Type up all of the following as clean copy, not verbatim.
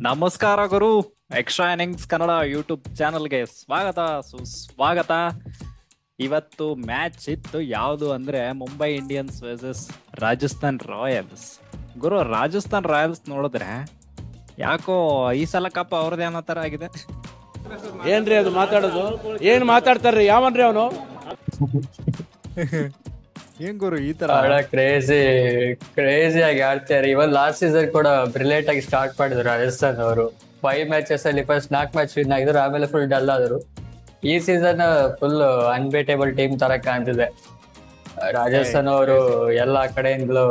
ನಮಸ್ಕಾರ ಗುರು. Extra innings Kannada YouTube ಚಾನಲ್ಗೆ ಸ್ವಾಗತ ಸುಸ್ವಾಗತ. ಇವತ್ತು ಮ್ಯಾಚ್ ಇತ್ತು. ಯಾವುದು ಅಂದ್ರೆ Mumbai Indians versus Rajasthan Royals. ಗುರು, ರಾಜಸ್ಥಾನ್ ರಾಯಲ್ಸ್ ನೋಡಿದ್ರೆ ಯಾಕೋ ಈ ಸಲ ಕಪ್ ಅವ್ರದೇ ಅನ್ನೋ ತರ ಆಗಿದೆ. ಏನ್ರಿ ಅದು ಮಾತಾಡೋದು? ಏನ್ ಮಾತಾಡ್ತಾರ್ರಿ? ಯಾವನ್ರಿ ಅವನು? ಏನ್ ಗುರು ಈ ತರ ಕ್ರೇಜಿ ಆಗಿ ಆಡ್ತಾರೆ. ಇವನ್ ಲಾಸ್ಟ್ ಸೀಸನ್ ಕೂಡ ಬ್ರಿಲಿಯಂಟ್ ಆಗಿ ಸ್ಟಾರ್ಟ್ ಮಾಡಿದ್ರು ರಾಜಸ್ಥಾನ್ ಅವರು. 5 ಮ್ಯಾಚಸ್ ಅಲ್ಲಿ ಫಸ್ಟ್ 4 ಮ್ಯಾಚ್ ವಿನ್ ಆಗಿದ್ರು, ಆಮೇಲೆ ಫುಲ್ ಡಲ್ ಆದ್ರು. ಈ ಸೀಸನ್ ಫುಲ್ ಅನ್ಬೇಟೇಬಲ್ ಟೀಮ್ ತರ ಕಾಣ್ತಿದೆ. ರಾಜಸ್ಥಾನ್ ಅವರು ಎಲ್ಲಾ ಕಡೆಯಿಂದಲೂ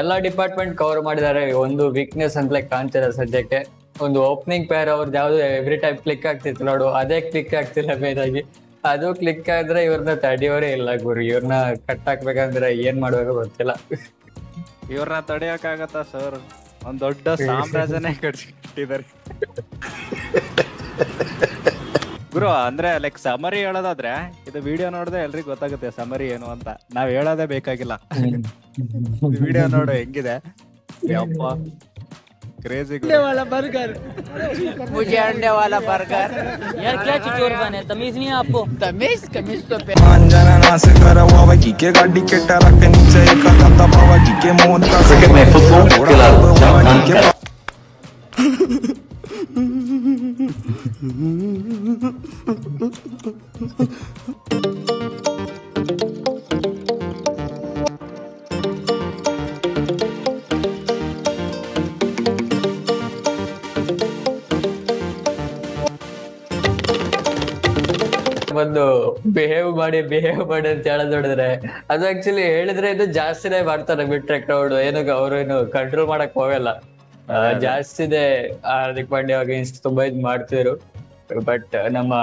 ಎಲ್ಲಾ ಡಿಪಾರ್ಟ್ಮೆಂಟ್ ಕವರ್ ಮಾಡಿದ್ದಾರೆ. ಒಂದು ವೀಕ್ನೆಸ್ ಅಂತಲೇ ಕಾಣ್ತಿದೆ ಸದ್ಯಕ್ಕೆ. ಒಂದು ಓಪನಿಂಗ್ ಪೇರ್ ಅವ್ರದ್ದು ಯಾವ್ದು ಎವ್ರಿ ಟೈಮ್ ಕ್ಲಿಕ್ ಆಗ್ತಿತ್ತು ನೋಡು, ಅದೇ ಕ್ಲಿಕ್ ಆಗ್ತಿಲ್ಲ ಮೇನ್ ಆಗಿ. ಅದು ಕ್ಲಿಕ್ ಆದ್ರೆ ಇವ್ರನ್ನ ತಡೆಯೋರೇ ಇಲ್ಲ ಗುರು. ಇವ್ರನ್ನ ಕಟ್ ಹಾಕ್ಬೇಕಂದ್ರೆ ಏನ್ ಮಾಡ್ಬೇಕು ಗೊತ್ತಿಲ್ಲ. ಇವ್ರನ್ನ ತಡೆಯಕ್ಕಾಗತ್ತಾ ಸರ್? ಒಂದ್ ದೊಡ್ಡ ಸಾಮ್ರಾಜ್ಯನೇ ಕಟ್ಟಿದ್ದಾರೆ ಗುರು. ಅಂದ್ರೆ ಲೈಕ್ ಸಮರಿ ಹೇಳೋದಾದ್ರೆ, ಇದು ವಿಡಿಯೋ ನೋಡಿದ್ರೆ ಎಲ್ರಿಗೂ ಗೊತ್ತಾಗುತ್ತೆ ಸಮರಿ ಏನು ಅಂತ. ನಾವ್ ಹೇಳೋದೇ ಬೇಕಾಗಿಲ್ಲ. ವಿಡಿಯೋ ನೋಡು ಹೆಂಗಿದೆ. ಯಪ್ಪ क्रेजी वाला बर्गर, मुझे अंडे वाला बर्गर। यार क्या चिचोर बने, तमीज नहीं है आपको? कमीज तो अंजना नासे करवा वकी के गाड़ी के टरक नीचे एक कता बाबा जी के मोन का क्रिकेट में फुटबॉल खिला ಒಂದು ಬಿಹೇವ್ ಮಾಡಿ ಅಂತ ಹೇಳೋದ್ ನೋಡಿದ್ರೆ, ಅದು ಆಕ್ಚುಲಿ ಹೇಳಿದ್ರೆ ಇದು ಜಾಸ್ತಿನೇ ಮಾಡ್ತಾರೆ. ಬಿಟ್ರೆ ಕ್ರೌಡ್ ಅವ್ರೇನು ಕಂಟ್ರೋಲ್ ಮಾಡಕ್ ಹೋಗಲ್ಲ. ಜಾಸ್ತಿನೇ ಹಾರ್ದಿಕ್ ಪಾಂಡ್ಯ ಅಗೇನ್ಸ್ಟ್ ತುಂಬಾ ಇದ್ ಮಾಡ್ತಿದ್ರು. ಬಟ್ ನಮ್ಮ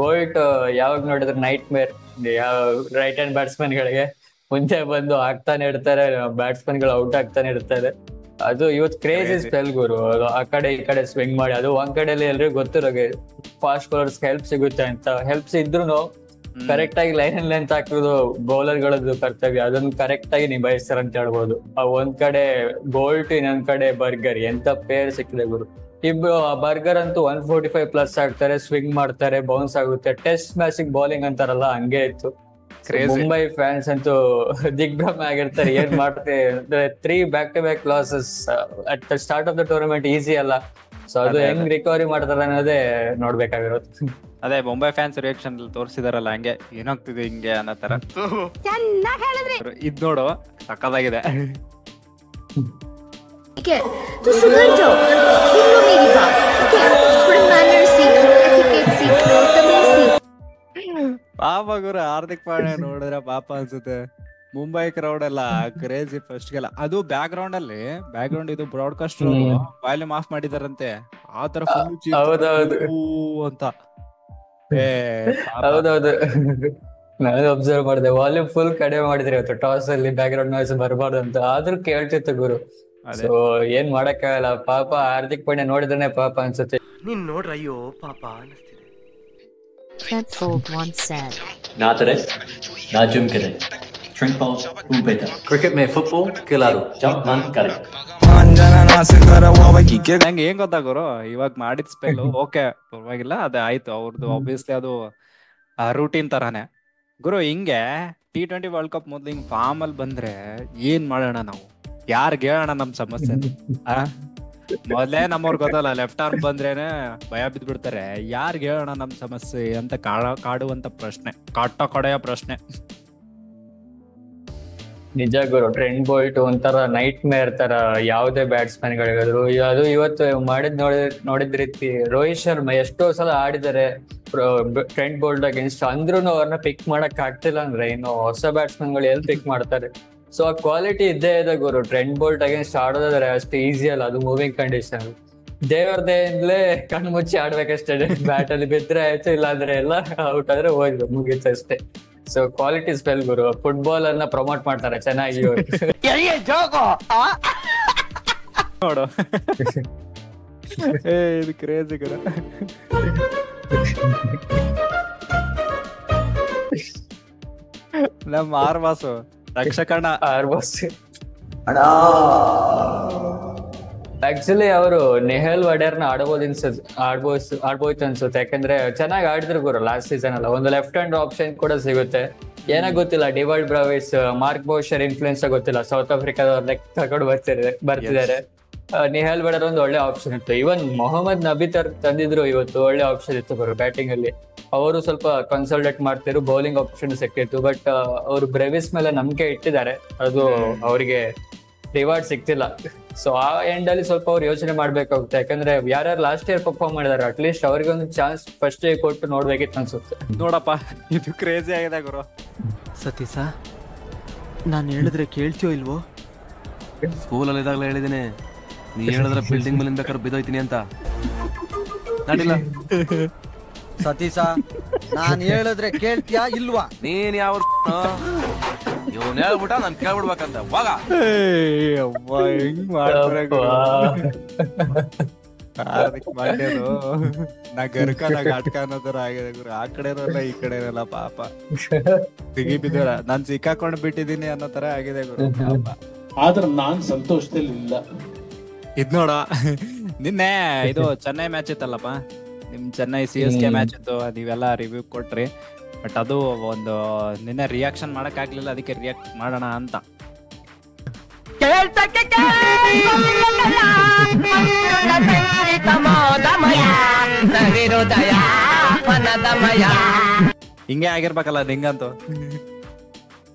ಬೋಲ್ಟ್ ಯಾವಾಗ ನೋಡಿದ್ರೆ ನೈಟ್ ಮೇರ್. ಯಾವ ರೈಟ್ ಹ್ಯಾಂಡ್ ಬ್ಯಾಟ್ಸ್ಮನ್ ಗಳಿಗೆ ಮುಂಚೆ ಬಂದು ಆಗ್ತಾನೆ ಇರ್ತಾರೆ, ಬ್ಯಾಟ್ಸ್ಮನ್ ಗಳು ಔಟ್ ಆಗ್ತಾನೆ ಇರ್ತಾರೆ. ಅದು ಇವತ್ತು ಕ್ರೇಜಿ ಸ್ಪೆಲ್ ಗುರು. ಆ ಕಡೆ ಈ ಕಡೆ ಸ್ವಿಂಗ್ ಮಾಡಿ, ಅದು ಒಂದ್ ಕಡೆಯಲ್ಲಿ ಎಲ್ರಿಗೂ ಗೊತ್ತಿರೋಗೆ ಫಾಸ್ಟ್ ಬೌಲರ್ಸ್ ಹೆಲ್ಪ್ ಸಿಗುತ್ತೆ ಅಂತ. ಹೆಲ್ಪ್ಸ್ ಇದ್ರು ಕರೆಕ್ಟ್ ಆಗಿ ಲೈನ್ ಅಂಡ್ ಲೆಂತ್ ಹಾಕೋದು ಬೌಲರ್ ಗಳದ್ದು ಕರ್ತವ್ಯ. ಅದನ್ನ ಕರೆಕ್ಟ್ ಆಗಿ ನಿಭಾಯಿಸ್ತಾರೆ ಅಂತ ಹೇಳ್ಬೋದು. ಒಂದ್ ಕಡೆ ಬೋಲ್ಟ್, ಇನ್ನೊಂದ್ ಕಡೆ ಬರ್ಗರ್. ಎಂತ ಪೇರ್ ಸಿಕ್ಕಿದೆ ಗುರು. ಇಬ್ರು ಬರ್ಗರ್ ಅಂತೂ 145+ ಆಗ್ತಾರೆ, ಸ್ವಿಂಗ್ ಮಾಡ್ತಾರೆ, ಬೌನ್ಸ್ ಆಗುತ್ತೆ. ಟೆಸ್ಟ್ ಮ್ಯಾಚ್ ಬೌಲಿಂಗ್ ಅಂತಾರಲ್ಲ, ಹಂಗೆ ಇತ್ತು. ಮುಂಬೈ ಫ್ಯಾನ್ಸ್ ಅಂತೂ ದಿಗ್ಭ್ರಮೆ ಆಗಿರ್ತಾರೆ. ಏನ್ ಮಾಡ್ತಾರೆ ಅಂದ್ರೆ 3 back-to-back losses at the start of the tournament easy ಅಲ್ಲ. ಸೊ ಅದು ಹೆಂಗ್ ರಿಕವರಿ ಮಾಡ್ತಾರೆ ಅನ್ನೋದೇ ನೋಡ್ಬೇಕಾಗಿರೋದು. ಅದೇ ಮುಂಬೈ ಫ್ಯಾನ್ಸ್ ರಿಯಾಕ್ಷನ್ ತೋರಿಸಿದಾರಲ್ಲ, ಹಂಗೆ ಏನಾಗ್ತಿದೆ ಹಿಂಗೆ ಅನ್ನೋ ತರ. ಇದ್ ನೋಡು, ಸಕ್ಕದಾಗಿದೆ. तो सुधर जाओ, सुन लो मेरी बात, ठीक है? थोड़े मैनर्स सीख लो, एटिकेट सीख लो, तमीज सीख। ಪಾಪ ಗುರು, ಹಾರ್ದಿಕ್ ಪಾಂಡ್ಯ ನೋಡಿದ್ರೆ ಪಾಪ ಅನ್ಸುತ್ತೆ. ಮುಂಬೈ ಕ್ರೌಡ್ ಎಲ್ಲ ಕ್ರೇಜಿ ಫಸ್ಟ್ ಗೆಲ್ಲ. ಅದು ಬ್ಯಾಕ್ ಗ್ರೌಂಡ್ ಅಲ್ಲಿ, ಬ್ಯಾಕ್ ಗ್ರೌಂಡ್ ಇದು ಬ್ರಾಡ್ಕಾಸ್ಟ್ ವಾಲ್ಯೂಮ್ ಆಫ್ ಮಾಡಿದಾರಂತೆ. ಆ ತರ ಅಂತ. ಹೌದೌದು, ನಾನು ಅಬ್ಸರ್ವ್ ಮಾಡಿದೆ. ವಾಲ್ಯೂಮ್ ಫುಲ್ ಕಡಿಮೆ ಮಾಡಿದ್ರೆ ಇವತ್ತು. ಟಾಸ್ ಅಲ್ಲಿ ಬ್ಯಾಕ್ ಗ್ರೌಂಡ್ ನಾಯ್ಸ್ ಬರಬಾರ್ದು ಅಂತ, ಆದ್ರೂ ಕೇಳ್ತಿತ್ತು ಗುರು. ಸೊ ಏನ್ ಮಾಡಕ್ಕಾಗಲ್ಲ. ಪಾಪ ಹಾರ್ದಿಕ್ ಪಾಂಡ್ಯ ನೋಡಿದ್ರೆ ಪಾಪ ಅನ್ಸುತ್ತೆ. ನೀನ್ ನೋಡ್ರ ಅಯ್ಯೋ ಪಾಪ ಅನಿಸ್ತಿದೆ. Trent Bolt once said, ना तरे ना जिम करे, Trent Bolt who better. Cricket में football खिलाड़ू jump man करे. अंजना नासे करवा वकी के ನಂಗೆ ಏನ್ ಗೊತ್ತಾ ಗುರು, ಇವಾಗ ಮಾಡಿದ ಸ್ಪೆಲ್ ಓಕೆ ಪರವಾಗಿಲ್ಲ, ಅದೇ ಆಯ್ತು ಅವ್ರದ್ದು. ಆಬ್ವಿಯಸ್ಲಿ ಅದು ರೂಟೀನ್ ತರಾನೇ ಗುರು. ಹಿಂಗೆ T20 ವರ್ಲ್ಡ್ ಕಪ್ ಮೊದ್ಲು ಹಿಂಗ್ ಫಾರ್ಮ್ ಅಲ್ಲಿ ಬಂದ್ರೆ ಏನ್ ಮಾಡೋಣ ನಾವು? ಯಾರ್ಗ್ ಹೇಳೋಣ ನಮ್ ಸಮಸ್ಯೆ? ಮೊದ್ಲೇ ನಮ್ಮವ್ರು ಗೊತ್ತಲ್ಲ, ಲೆಫ್ಟ್ ಆರ್ಮ್ ಬಂದ್ರೇನೆ ಭಯ ಬಿದ್ಬಿಡ್ತಾರೆ. ಯಾರ್ಗ್ ಹೇಳೋಣ ನಮ್ ಸಮಸ್ಯೆ ಅಂತ ಕಾಡುವಂತ ಪ್ರಶ್ನೆ, ಕಡೆಯ ಪ್ರಶ್ನೆ. ನಿಜ ಗುರು, ಟ್ರೆಂಟ್ ಬೋಲ್ಟ್ ಒಂಥರ ನೈಟ್ ಮೇರ್ ತರ ಯಾವುದೇ ಬ್ಯಾಟ್ಸ್ಮನ್ ಗಳಿಗಾದ್ರು. ಅದು ಇವತ್ತು ನೋಡಿದ ರೀತಿ ರೋಹಿತ್ ಶರ್ಮಾ ಎಷ್ಟೋ ಸಲ ಆಡಿದ್ದಾರೆ ಟ್ರೆಂಟ್ ಬೋಲ್ಟ್ ಅಗೇನ್ಸ್ಟ್, ಅಂದ್ರೂ ಅವ್ರನ್ನ ಪಿಕ್ ಮಾಡಕ್ ಆಗ್ತಿಲ್ಲ ಅಂದ್ರೆ ಇನ್ನು ಹೊಸ ಬ್ಯಾಟ್ಸ್ಮನ್ ಗಳು ಎಲ್ಲಿ ಪಿಕ್ ಮಾಡ್ತಾರೆ? ಸೊ ಆ ಕ್ವಾಲಿಟಿ ಇದ್ದೇ ಇದೆ ಗುರು. ಟ್ರೆಂಟ್ ಬೋಲ್ಟ್ ಅಗೇನ್ಸ್ಟ್ ಆಡೋದಾದ್ರೆ ಅಷ್ಟು ಈಸಿ ಅಲ್ಲ, ಅದು ಮೂವಿಂಗ್ ಕಂಡೀಷನ್. ದೇವರದೇಂದ್ಲೇ ಕಣ್ಣು ಮುಚ್ಚಿ ಆಡ್ಬೇಕಷ್ಟೇ. ಬ್ಯಾಟ್ ಅಲ್ಲಿ ಬಿದ್ರೆ ಆಯ್ತು, ಇಲ್ಲಾಂದ್ರೆ ಎಲ್ಲ ಔಟ್ ಆದ್ರೆ ಹೋಯ್ತು, ಮುಗೀತು ಅಷ್ಟೇ. ಸೊ ಕ್ವಾಲಿಟಿ ಸ್ಪೆಲ್ ಗುರು. ಫುಟ್ಬಾಲ್ ಅನ್ನ ಪ್ರಮೋಟ್ ಮಾಡ್ತಾರೆ ಚೆನ್ನಾಗಿ ನೋಡು. ಇದು ಕ್ರೇಜಿ ಕೂಡ. ನಮ್ಮ ಆರ್ವಾಸು ರಕ್ಷಕಣ್ಣ. ಆರ್ವಾಸ್ ಆಕ್ಚುಲಿ ಅವರು ನೆಹಲ್ ವಡೇರ್ನ ಆಡ್ಬೋಯ್ತು ಅನ್ಸುತ್ತೆ. ಯಾಕಂದ್ರೆ ಚೆನ್ನಾಗಿ ಆಡಿದ್ರು ಗುರು ಲಾಸ್ಟ್ ಸೀಸನ್ ಅಲ್ಲ. ಒಂದು ಲೆಫ್ಟ್ ಹ್ಯಾಂಡ್ ಆಪ್ಷನ್ ಕೂಡ ಸಿಗುತ್ತೆ. ಏನೋ ಗೊತ್ತಿಲ್ಲ, ಡಿವೈಡ್ ಬ್ರಾವಿಸ್, ಮಾರ್ಕ್ ಬೋಷರ್ ಇನ್ಫ್ಲೂಯೆನ್ಸ್ ಗೊತ್ತಿಲ್ಲ, ಸೌತ್ ಆಫ್ರಿಕಾದವ್ರ ತಗೊಂಡು ಬರ್ತಿದ್ದಾರೆ. ನೆಹಲ್ ವಡೇರ್ ಒಂದು ಒಳ್ಳೆ ಆಪ್ಷನ್ ಇತ್ತು. ಇವನ್ ಮೊಹಮ್ಮದ್ ನಬಿ ತಂದಿದ್ರು ಇವತ್ತು, ಒಳ್ಳೆ ಆಪ್ಷನ್ ಇತ್ತು ಗುರು ಬ್ಯಾಟಿಂಗ್ ಅಲ್ಲಿ. ಅವರು ಸ್ವಲ್ಪ ಕನ್ಸಲ್ಟೇಟ್ ಮಾಡ್ತಿದ್ರು, ಬೌಲಿಂಗ್ ಆಪ್ಷನ್ ಸಿಕ್ಕಿತ್ತು. ಬಟ್ ಅವರು ಬ್ರೆವಿಸ್ ಮೇಲೆ ನಂಬಿಕೆ ಇಟ್ಟಿದ್ದಾರೆ, ಅದು ಅವರಿಗೆ ರಿವಾರ್ಡ್ ಸಿಗ್ತಿಲ್ಲ. ಸೊ ಆ ಎಂಡ್ ಅಲ್ಲಿ ಸ್ವಲ್ಪ ಅವ್ರು ಯೋಚನೆ ಮಾಡ್ಬೇಕಾಗುತ್ತೆ. ಯಾಕಂದ್ರೆ ಯಾರ್ಯಾರು ಲಾಸ್ಟ್ ಇಯರ್ ಪರ್ಫಾರ್ಮ್ ಮಾಡಿದಾರೆ, ಅಟ್ಲೀಸ್ಟ್ ಅವ್ರಿಗೆ ಒಂದು ಚಾನ್ಸ್ ಫಸ್ಟ್ ಕೊಟ್ಟು ನೋಡ್ಬೇಕಿತ್ತು ಅನ್ಸುತ್ತೆ. ನೋಡಪ್ಪ, ಇದು ಕ್ರೇಜಿ ಆಗಿದೆ ಗುರು. ಸತೀಶ, ನಾನು ಹೇಳಿದ್ರೆ ಕೇಳ್ತೀಯೋ ಇಲ್ವೋ? ಸ್ಕೂಲಲ್ಲಿ ಇದಾಗಲೇ ಹೇಳಿದ್ದೀನಿ, ನೀ ಹೇಳಿದ್ರೆ ಬಿಲ್ಡಿಂಗ್ ಮೇಲಿಂದ ಬೇಕಾದ್ರೆ ಬಿದ್ದೋಯ್ತೀನಿ ಅಂತ. ನಡಿಲ್ಲ ಸತೀಶ, ನಾನು ಹೇಳಿದ್ರೆ ಕೇಳ್ತೀಯಾ ಇಲ್ವಾ? ನೀನ್ ಯಾವ ಇವನ್ ಹೇಳ್ಬಿಟ್ಟ ನಾನು ಕೇಳ್ಬಿಡ್ಬೇಕಂತ ವಾಗ ಹೆಂಗ್ ಮಾಡ್ತಾರೆ ಹಾರ್ದಿಕ್ ಪಾಂಡ್ಯರು. ನಾ ಗರ್ಕ ನಾ ಘಾಟ್ಕ ಅನ್ನೋದರ ಆಗಿದೆ ಗುರು. ಆ ಕಡೆನಲ್ಲ ಈ ಕಡೆನಲ್ಲ ಪಾಪ ಸಿಗಿ ಬಿದ್ದರ. ನಾನ್ ಸಿಕ್ಕಾಕೊಂಡ್ ಬಿಟ್ಟಿದೀನಿ ಅನ್ನೋ ತರ ಆಗಿದೆ ಗುರು ಪಾಪ. ಆದ್ರೆ ನಾನ್ ಸಂತೋಷದಲ್ಲಿ ಇಲ್ಲ. ಇದ್ ನೋಡ, ನಿನ್ನೆ ಇದು ಚೆನ್ನೈ ಮ್ಯಾಚ್ ಇತ್ತಲ್ಲಪ್ಪ, ನಿಮ್ ಚೆನ್ನೈ CSK ಮ್ಯಾಚ್ ಇತ್ತು. ನೀವೆಲ್ಲ ರಿವ್ಯೂ ಕೊಟ್ರಿ. ಬಟ್ ಅದು ಒಂದು ನಿನ್ನೆ ರಿಯಾಕ್ಷನ್ ಮಾಡಕ್ ಆಗ್ಲಿಲ್ಲ, ಅದಕ್ಕೆ ರಿಯಾಕ್ಟ್ ಮಾಡೋಣ ಅಂತ. ಹಿಂಗೆ ಆಗಿರ್ಬೇಕಲ್ಲ ನಿಂಗಂತೂ.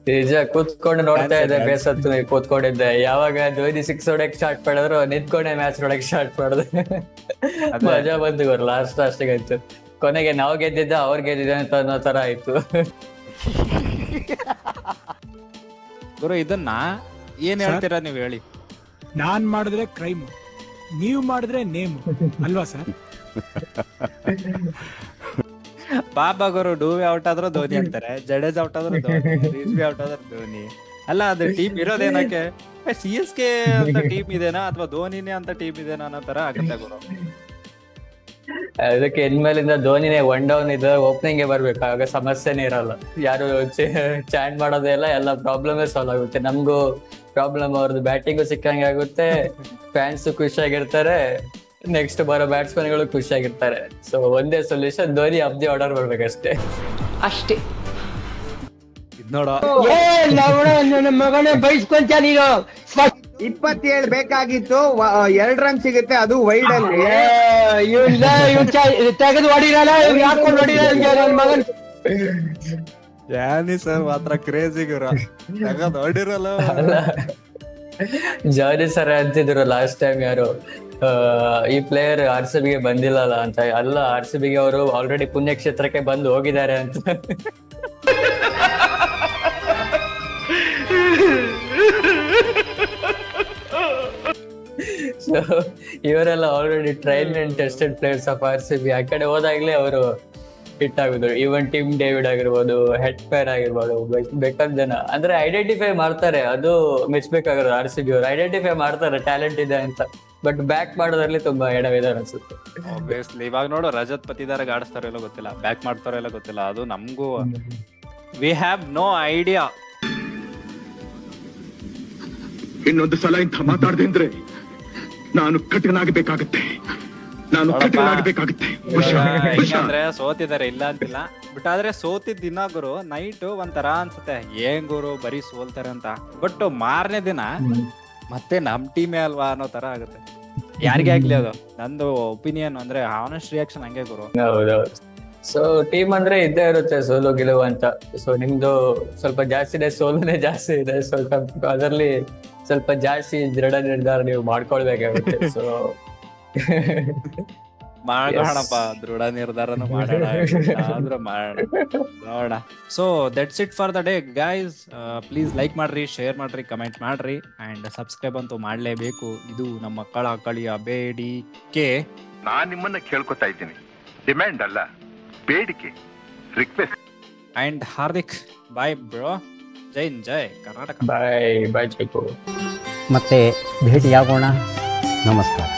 ನಿಜ, ಕೂತ್ಕೊಂಡು ನೋಡ್ತಾ ಇದ್ದೆ, ಬೇಸತ್ತು ಕೂತ್ಕೊಂಡಿದ್ದೆ. ಯಾವಾಗ ಧೋನಿ 6 ಹೊಡಕ್ ಸ್ಟಾರ್ಟ್ ಮಾಡಿದ್ರು ನಿಂತ್ಕೊಂಡೆ ಮ್ಯಾಚ್ ನೋಡಕ್ ಸ್ಟಾರ್ಟ್ ಮಾಡಿದೆ. ಮಜಾ ಬಂತು ಗುರು ಲಾಸ್ಟ್ ಅಷ್ಟಿಗಂತು. ಕೊನೆಗೆ ನಾವು ಗೆದ್ದಿದ್ದ ಅವ್ರು ಗೆದ್ದಿದ್ದ ಅಂತ ಅನ್ನೋ ತರ ಆಯ್ತು ಗುರು. ಇದನ್ನ ಏನ್ ಹೇಳ್ತೀರಾ ನೀವ್ ಹೇಳಿ? ನಾನ್ ಮಾಡಿದ್ರೆ ಕ್ರೈಮ್, ನೀವು ಮಾಡಿದ್ರೆ ನೇಮ್ ಅಲ್ವಾ ಸರ್? ಪಾಪ ಗುರು, ಡೂವಿ ಔಟ್ ಆದ್ರೂ ಧೋನಿ ಅಂತಾರೆ, ಜಡೇಜ್ ಔಟ್ ಆದ್ರೂ ಧೋನಿ, ರಿಜ್ವಿ ಔಟ್ ಆದ್ರೂ ಧೋನಿ. ಅಲ್ಲ, ಅದು ಟೀಮ್ ಇರೋದೇನಕ್ಕೆ? CSK ಅಂತ ಟೀಮ್ ಇದೆನಾ ಅಥವಾ ಧೋನಿನೇ ಅಂತ ಟೀಮ್ ಇದೆನಾ ಅನ್ನೋ ತರ ಆಗುತ್ತೆ ಗುರು. ಅದಕ್ಕೆ ಇನ್ಮೇಲಿಂದ ಧೋನಿನೇ ಒನ್ ಡೌನ್ ಇದೆ, ಓಪನಿಂಗ್ ಬರ್ಬೇಕು. ಆಗ ಸಮಸ್ಯೆನೇ ಇರಲ್ಲ, ಯಾರು ಚಾಟ್ ಮಾಡೋದೆಲ್ಲ ಎಲ್ಲ ಪ್ರಾಬ್ಲಮೇ ಸಾಲ್ವ್ ಆಗುತ್ತೆ. ನಮ್ಗೂ ಪ್ರಾಬ್ಲಮ್, ಅವ್ರದ್ದು ಬ್ಯಾಟಿಂಗು ಸಿಕ್ಕಂಗೆ ಆಗುತ್ತೆ, ಫ್ಯಾನ್ಸ್ ಖುಷಿಯಾಗಿರ್ತಾರೆ, ನೆಕ್ಸ್ಟ್ ಬರೋ ಬ್ಯಾಟ್ಸ್ಮನ್ ಗಳು ಖುಷಿಯಾಗಿರ್ತಾರೆ. ಸೊ ಒಂದೇ ಸೊಲ್ಯೂಷನ್, ಧೋನಿ ಅಬ್ದಿ ಆರ್ಡರ್ ಬರ್ಬೇಕಷ್ಟೇ. ಅಷ್ಟೇ. ನೋಡ, ನನ್ನ ಮಗನೇ ಬೈಸ್ಕೊಂತ ನೀನು. 27 ಬೇಕಾಗಿತ್ತು, 2 ರನ್ ಸಿಗುತ್ತೆ, ಅದು ವೈಡ್ ಅಲ್ಲಿ. ತೆಗೆದು ಹೊಡಿರಲ್ಲ, ಹಾಕೊಂಡು ಹೊಡಿರಲ್ಲ ನನ್ನ ಮಗನ್. ಜಾನಿ ಸರ್ ಮಾತ್ರ ಕ್ರೇಜಿ ಗುರು, ತೆಗೆದು ಹೊಡಿರಲ್ಲ. ಜಾನಿ ಸರ್ ಅಂತಿದ್ರು ಲಾಸ್ಟ್ ಟೈಮ್, ಯಾರು ಈ ಪ್ಲೇಯರ್ RCBಗೆ ಬಂದಿಲ್ಲಲ್ಲ ಅಂತ. ಅಲ್ಲ, RCBಗೆ ಅವರು ಆಲ್ರೆಡಿ ಪುಣ್ಯಕ್ಷೇತ್ರಕ್ಕೆ ಬಂದು ಹೋಗಿದ್ದಾರೆ ಅಂತ. ಸೊ ಇವರೆಲ್ಲ already train and tested players of RCB. ಆ ಕಡೆ ಹೋದಾಗ್ಲೇ ಅವರು ಹಿಟ್ ಆಗುದು. ಈವನ್ ಟಿಮ್ ಡೇವಿಡ್ ಆಗಿರ್ಬೋದು, ಹೆಡ್ ಪೇರ್ ಆಗಿರ್ಬೋದು, ಬೇಕಾದ ಜನ ಅಂದ್ರೆ ಐಡೆಂಟಿಫೈ ಮಾಡ್ತಾರೆ. ಅದು ಮೆಚ್ಬೇಕಾಗಿರೋದು RCB ಅವರು, ಐಡೆಂಟಿಫೈ ಮಾಡ್ತಾರೆ ಟ್ಯಾಲೆಂಟ್ ಇದೆ ಅಂತ. ಬಟ್ ಬ್ಯಾಕ್ ಮಾಡೋದ್ರಲ್ಲಿ ತುಂಬಾ ಎಡವಿದಾರೆ ಅನ್ಸುತ್ತೆ. ಆಬ್ವಿಯಸ್ಲಿ ಇವಾಗ ನೋಡು, ರಜತ್ ಪತಿದಾರ ಆಡಿಸ್ತಾರೋ ಇಲ್ಲ ಗೊತ್ತಿಲ್ಲ, ಬ್ಯಾಕ್ ಮಾಡ್ತಾರೋ ಇಲ್ಲ ಗೊತ್ತಿಲ್ಲ. ಅದು ನಮಗೂ ವಿ ಹ್ಯಾವ್ ನೋ ಐಡಿಯಾ. ಇನ್ನೊಂದು ಸಲ ಇಂಥ ಮಾತಾಡ್ದೆ ಅಂದ್ರೆ ನಾನು ಕಠಿಣಾಗಬೇಕಾಗತ್ತೆ. ಹಿಂಗಂದ್ರೆ ಸೋತಿದ್ದಾರೆ, ಇಲ್ಲ ಅಂತಿಲ್ಲ. ಬಟ್ ಆದ್ರೆ ಸೋತಿದ್ ದಿನ ಗುರು ನೈಟ್ ಒಂಥರ ಅನ್ಸುತ್ತೆ, ಏನ್ ಗುರು ಬರೀ ಸೋಲ್ತಾರೆ ಅಂತ. ಬಟ್ ಮಾರನೇ ದಿನ ಮತ್ತೆ ನಮ್ ಟೀಮೇ ಅಲ್ವಾ ಅನ್ನೋ ತರ ಆಗುತ್ತೆ. ಯಾರಿಗೇ ಆಗ್ಲಿ, ಅದು ನಂದು ಒಪಿನಿಯನ್, ಅಂದ್ರೆ ಆನೆಸ್ಟ್ ರಿಯಾಕ್ಷನ್ ಹಂಗೆ ಗುರು. ಹೌದೌದು. ಸೊ ಟೀಮ್ ಅಂದ್ರೆ ಇದ್ದೇ ಇರುತ್ತೆ ಸೋಲು ಗೆಲುವು ಅಂತ. ಸೊ ನಿಮ್ದು ಸ್ವಲ್ಪ ಜಾಸ್ತಿ ಇದೆ, ಸೋಲುನೇ ಜಾಸ್ತಿ ಇದೆ. ಸ್ವಲ್ಪ ಅದರಲ್ಲಿ ಸ್ವಲ್ಪ ಜಾಸ್ತಿ ದೃಢ ನಿರ್ಧಾರ ನೀವು ಮಾಡ್ಕೊಳ್ಬೇಕಾಗುತ್ತೆ. ಸೊ ಮಾಡೋಣಪ್ಪ, ದೃಢ ನಿರ್ಧಾರನು ಮಾಡೋಣ, ಆದ್ರೂ ಮಾಡೋಣ, ನೋಡ. So that's it for the day guys. Please like ಮಾಡ್ರಿ, ಶೇರ್ ಮಾಡ್ರಿ, ಕಮೆಂಟ್ ಮಾಡ್ರಿ, ಅಂಡ್ ಸಬ್ಸ್ಕ್ರೈಬ್ ಅಂತೂ ಮಾಡ್ಲೇಬೇಕು. ಇದು ನಮ್ಮ ಕಳಕಳಿಯ ಬೇಡಿಕೆ. ನಾನ್ ನಿಮ್ಮನ್ನ ಕೇಳ್ಕೊತಾ ಇದ್ದೀನಿ, ಡಿಮ್ಯಾಂಡ್ ಅಲ್ಲ, ಬೇಡಿಕೆ, request. And Hardik, bye bro. ಜೈ ಜೈ ಕರ್ನಾಟಕ. Bye bye. ಮತ್ತೆ ಭೇಟಿಯಾಗೋಣ. ನಮಸ್ಕಾರ.